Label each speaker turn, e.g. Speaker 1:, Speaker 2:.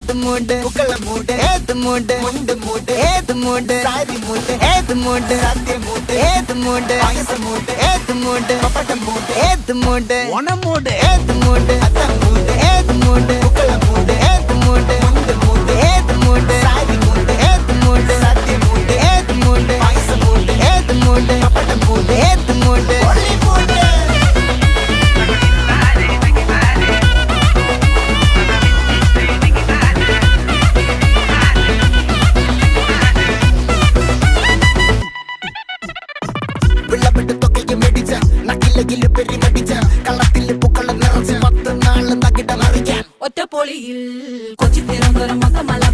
Speaker 1: ഏത് മൂട് പുക്കള മൂട് ഏത് മൂട് മുണ്ട് മൂട് ഏത് മൂട് സാരി മൂട് ഏത് മൂട് സദ്യ മൂട് ഏത് മൂട് പായസ മൂട് ഏത് മൂട് പപ്പടം മൂട് ഏത് മൂട് ഓണം മൂട് ഏത് മൂട് അത്തം മൂട് ഏത് മൂട് പുക്കള മൂട് ഏത് മൂട് മുണ്ട് മൂട് ഏത് മൂട് സാരി മൂട് ഏത് മൂട് സദ്യ മൂട് ഏത് മൂട് പായസ മൂട് ഏത് മൂട് പപ്പടം മൂട് ഏത് മൂട് ഒളി മൂട്
Speaker 2: ഒറ്റപ്പൊളിയിൽ കൊച്ചി തിരുവനന്തപുരം മൊത്തമല